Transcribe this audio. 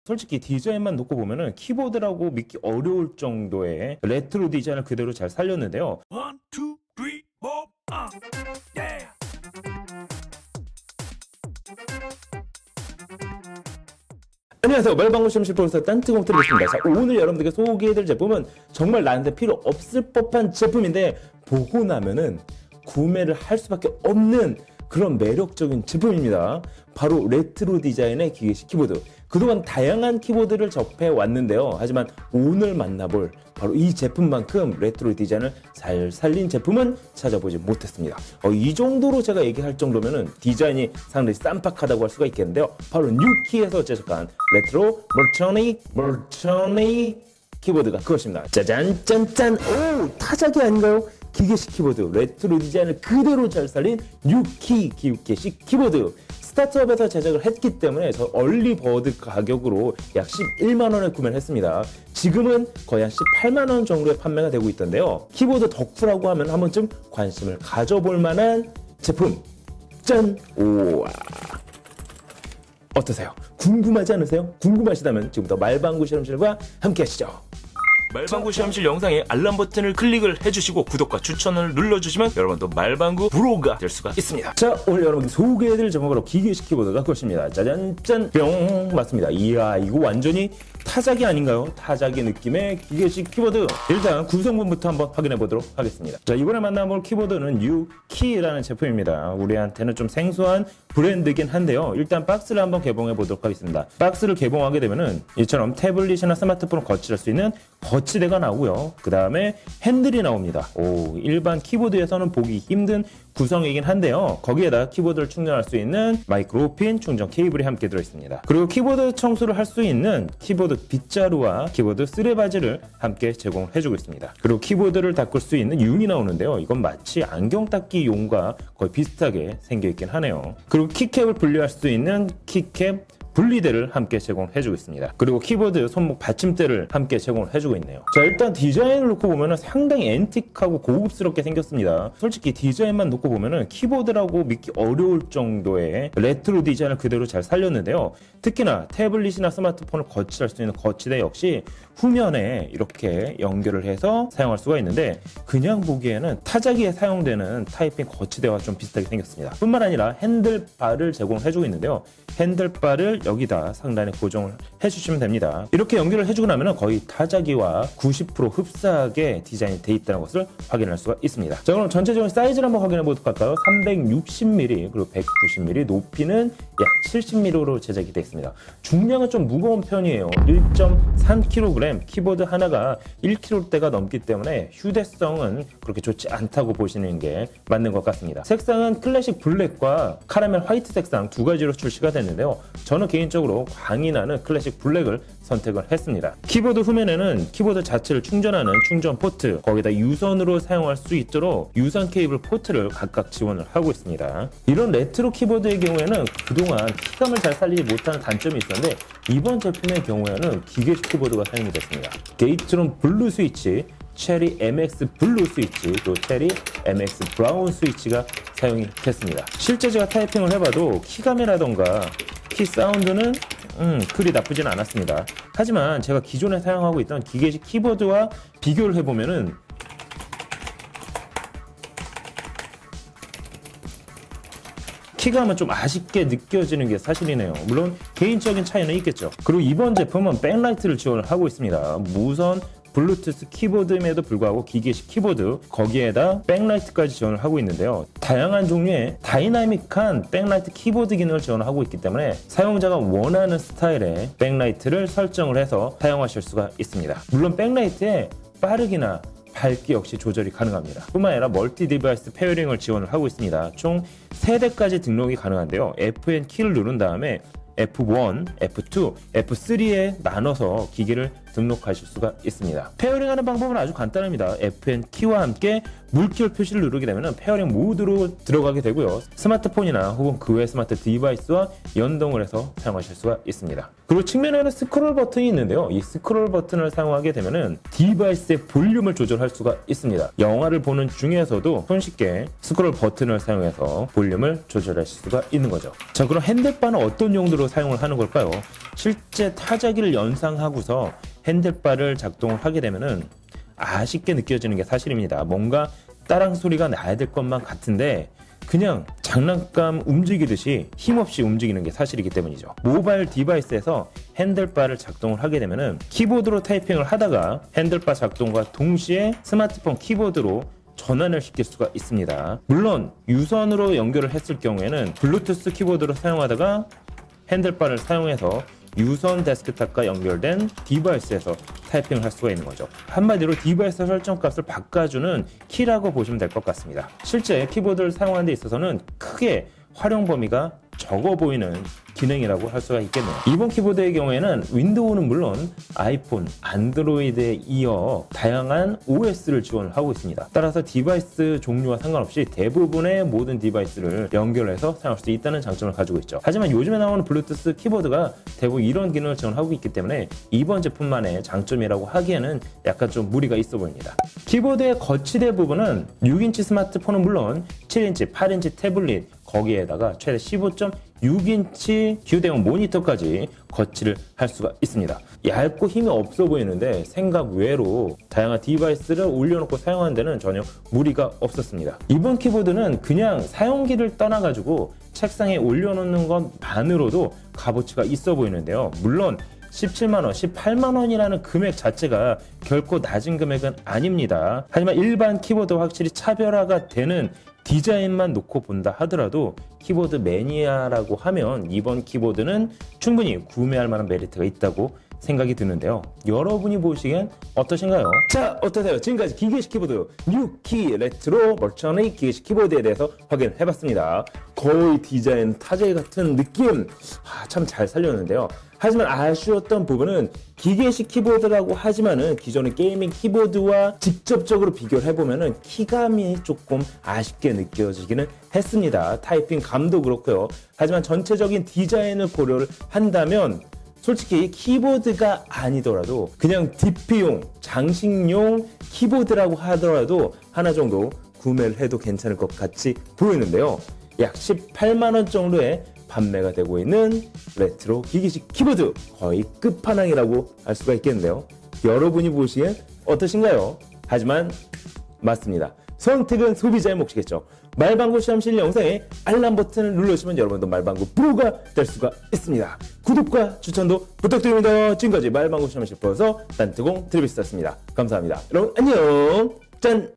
솔직히 디자인만 놓고 보면은 키보드라고 믿기 어려울 정도의 레트로 디자인을 그대로 잘 살렸는데요. 1, 2, 3, 4, yeah. 안녕하세요. 말방구 시험실 프로듀서 딴뜨공 트리겠습니다. 자, 오늘 여러분들께 소개해드릴 제품은 정말 나한테 필요 없을 법한 제품인데 보고 나면은 구매를 할 수밖에 없는 그런 매력적인 제품입니다. 바로 레트로 디자인의 기계식 키보드. 그동안 다양한 키보드를 접해 왔는데요. 하지만 오늘 만나볼 바로 이 제품만큼 레트로 디자인을 잘 살린 제품은 찾아보지 못했습니다. 이 정도로 제가 얘기할 정도면은 디자인이 상당히 쌈박하다고 할 수가 있겠는데요. 바로 뉴키에서 제작한 레트로 멀처니 키보드가 그것입니다. 짜잔 짠짠. 오, 타자기 아닌가요? 기계식 키보드, 레트로 디자인을 그대로 잘 살린 뉴키 기계식 키보드. 스타트업에서 제작을 했기 때문에 저 얼리버드 가격으로 약 11만원에 구매를 했습니다. 지금은 거의 한 18만원 정도에 판매가 되고 있던데요. 키보드 덕후라고 하면 한 번쯤 관심을 가져볼 만한 제품. 짠! 우와! 어떠세요? 궁금하지 않으세요? 궁금하시다면 지금부터 말방구 실험실과 함께 하시죠. 말방구 시험실 영상에 알람 버튼을 클릭을 해주시고 구독과 추천을 눌러주시면 여러분도 말방구 브로가 될 수가 있습니다. 자, 오늘 여러분께 소개해드릴 제목으로 기계식 키보드가 그것입니다. 짜잔 짠 뿅. 맞습니다. 이야, 이거 완전히 타자기 아닌가요? 타자기 느낌의 기계식 키보드. 일단 구성분부터 한번 확인해 보도록 하겠습니다. 자, 이번에 만나볼 키보드는 뉴키라는 제품입니다. 우리한테는 좀 생소한 브랜드이긴 한데요. 일단 박스를 한번 개봉해 보도록 하겠습니다. 박스를 개봉하게 되면은 이처럼 태블릿이나 스마트폰을 거치할 수 있는 거치대가 나오고요. 그 다음에 핸들이 나옵니다. 일반 키보드에서는 보기 힘든 구성이긴 한데요. 거기에다 키보드를 충전할 수 있는 마이크로 핀 충전 케이블이 함께 들어있습니다. 그리고 키보드 청소를 할 수 있는 키보드 빗자루와 키보드 쓰레바지를 함께 제공해주고 있습니다. 그리고 키보드를 닦을 수 있는 융이 나오는데요. 이건 마치 안경 닦기 용과 거의 비슷하게 생겨있긴 하네요. 그리고 키캡을 분리할 수 있는 키캡 분리대를 함께 제공해주고 있습니다. 그리고 키보드 손목 받침대를 함께 제공해주고 있네요. 자, 일단 디자인을 놓고 보면 상당히 앤틱하고 고급스럽게 생겼습니다. 솔직히 디자인만 놓고 보면 키보드라고 믿기 어려울 정도의 레트로 디자인을 그대로 잘 살렸는데요. 특히나 태블릿이나 스마트폰을 거치할 수 있는 거치대 역시 후면에 이렇게 연결을 해서 사용할 수가 있는데 그냥 보기에는 타자기에 사용되는 타이핑 거치대와 좀 비슷하게 생겼습니다. 뿐만 아니라 핸들바를 제공해주고 있는데요. 핸들바를 여기다 상단에 고정을 해주시면 됩니다. 이렇게 연결을 해주고 나면 거의 타자기와 90% 흡사하게 디자인이 되어 있다는 것을 확인할 수가 있습니다. 자, 그럼 전체적인 사이즈를 한번 확인해 보도록 할까요? 360mm 그리고 190mm, 높이는 약 70mm로 제작이 되어 있습니다. 중량은 좀 무거운 편이에요. 1.3kg, 키보드 하나가 1kg대가 넘기 때문에 휴대성은 그렇게 좋지 않다고 보시는 게 맞는 것 같습니다. 색상은 클래식 블랙과 카라멜 화이트 색상 두 가지로 출시가 됐는데요. 저는 개인적으로 광이 나는 클래식 블랙을 선택을 했습니다. 키보드 후면에는 키보드 자체를 충전하는 충전 포트, 거기다 유선으로 사용할 수 있도록 유선 케이블 포트를 각각 지원을 하고 있습니다. 이런 레트로 키보드의 경우에는 그동안 키감을 잘 살리지 못하는 단점이 있었는데 이번 제품의 경우에는 기계식 키보드가 사용이 됐습니다. 게이트론 블루 스위치, 체리 MX 블루 스위치, 또 체리 MX 브라운 스위치가 사용이 됐습니다. 실제 제가 타이핑을 해봐도 키감이라던가 키 사운드는 그리 나쁘진 않았습니다. 하지만 제가 기존에 사용하고 있던 기계식 키보드와 비교를 해보면은 키감은 좀 아쉽게 느껴지는 게 사실이네요. 물론 개인적인 차이는 있겠죠. 그리고 이번 제품은 백라이트를 지원을 하고 있습니다. 무선 블루투스 키보드임에도 불구하고 기계식 키보드, 거기에다 백라이트까지 지원을 하고 있는데요. 다양한 종류의 다이나믹한 백라이트 키보드 기능을 지원하고 있기 때문에 사용자가 원하는 스타일의 백라이트를 설정을 해서 사용하실 수가 있습니다. 물론 백라이트에 빠르기나 밝기 역시 조절이 가능합니다. 뿐만 아니라 멀티 디바이스 페어링을 지원을 하고 있습니다. 총 3대까지 등록이 가능한데요. FN 키를 누른 다음에 F1, F2, F3에 나눠서 기기를 등록하실 수가 있습니다. 페어링하는 방법은 아주 간단합니다. FN 키와 함께 물결 표시를 누르게 되면 페어링 모드로 들어가게 되고요. 스마트폰이나 혹은 그 외 스마트 디바이스와 연동을 해서 사용하실 수가 있습니다. 그리고 측면에는 스크롤 버튼이 있는데요. 이 스크롤 버튼을 사용하게 되면 디바이스의 볼륨을 조절할 수가 있습니다. 영화를 보는 중에서도 손쉽게 스크롤 버튼을 사용해서 볼륨을 조절하실 수가 있는 거죠. 자, 그럼 핸들바는 어떤 용도로 사용을 하는 걸까요? 실제 타자기를 연상하고서 핸들바를 작동을 하게 되면은 아쉽게 느껴지는 게 사실입니다. 뭔가 따랑 소리가 나야 될 것만 같은데 그냥 장난감 움직이듯이 힘없이 움직이는 게 사실이기 때문이죠. 모바일 디바이스에서 핸들바를 작동을 하게 되면은 키보드로 타이핑을 하다가 핸들바 작동과 동시에 스마트폰 키보드로 전환을 시킬 수가 있습니다. 물론 유선으로 연결을 했을 경우에는 블루투스 키보드로 사용하다가 핸들바를 사용해서 유선 데스크탑과 연결된 디바이스에서 타이핑을 할 수가 있는 거죠. 한마디로 디바이스 설정값을 바꿔주는 키라고 보시면 될 것 같습니다. 실제 키보드를 사용하는 데 있어서는 크게 활용 범위가 적어 보이는 기능이라고 할 수가 있겠네요. 이번 키보드의 경우에는 윈도우는 물론 아이폰, 안드로이드에 이어 다양한 OS를 지원을 하고 있습니다. 따라서 디바이스 종류와 상관없이 대부분의 모든 디바이스를 연결해서 사용할 수 있다는 장점을 가지고 있죠. 하지만 요즘에 나오는 블루투스 키보드가 대부분 이런 기능을 지원하고 있기 때문에 이번 제품만의 장점이라고 하기에는 약간 좀 무리가 있어 보입니다. 키보드의 거치대 부분은 6인치 스마트폰은 물론 7인치, 8인치 태블릿 거기에다가 최대 15.6인치 휴대용 모니터까지 거치를 할 수가 있습니다. 얇고 힘이 없어 보이는데 생각 외로 다양한 디바이스를 올려놓고 사용하는 데는 전혀 무리가 없었습니다. 이번 키보드는 그냥 사용기를 떠나가지고 책상에 올려놓는 것만으로도 값어치가 있어 보이는데요. 물론 17만원, 18만원이라는 금액 자체가 결코 낮은 금액은 아닙니다. 하지만 일반 키보드와 확실히 차별화가 되는 디자인만 놓고 본다 하더라도 키보드 매니아라고 하면 이번 키보드는 충분히 구매할 만한 메리트가 있다고 생각이 드는데요. 여러분이 보시기엔 어떠신가요? 자, 어떠세요? 지금까지 기계식 키보드 뉴키 레트로 멀쩡한 기계식 키보드에 대해서 확인해봤습니다. 거의 디자인 타자기 같은 느낌 참 잘 살렸는데요. 하지만 아쉬웠던 부분은 기계식 키보드라고 하지만은 기존의 게이밍 키보드와 직접적으로 비교를 해보면은 키감이 조금 아쉽게 느껴지기는 했습니다. 타이핑 감도 그렇고요. 하지만 전체적인 디자인을 고려를 한다면 솔직히 키보드가 아니더라도 그냥 DP용, 장식용 키보드라고 하더라도 하나 정도 구매를 해도 괜찮을 것 같이 보이는데요. 약 18만원 정도에 판매가 되고 있는 레트로 기계식 키보드 거의 끝판왕이라고 할 수가 있겠는데요. 여러분이 보시기엔 어떠신가요? 하지만 맞습니다. 선택은 소비자의 몫이겠죠. 말방구 시험실 영상에 알람 버튼을 눌러주시면 여러분도 말방구 프로가 될 수가 있습니다. 구독과 추천도 부탁드립니다. 지금까지 말방구 시험실 프로서 딴뜨공 드리비스였습니다. 감사합니다. 여러분 안녕. 짠.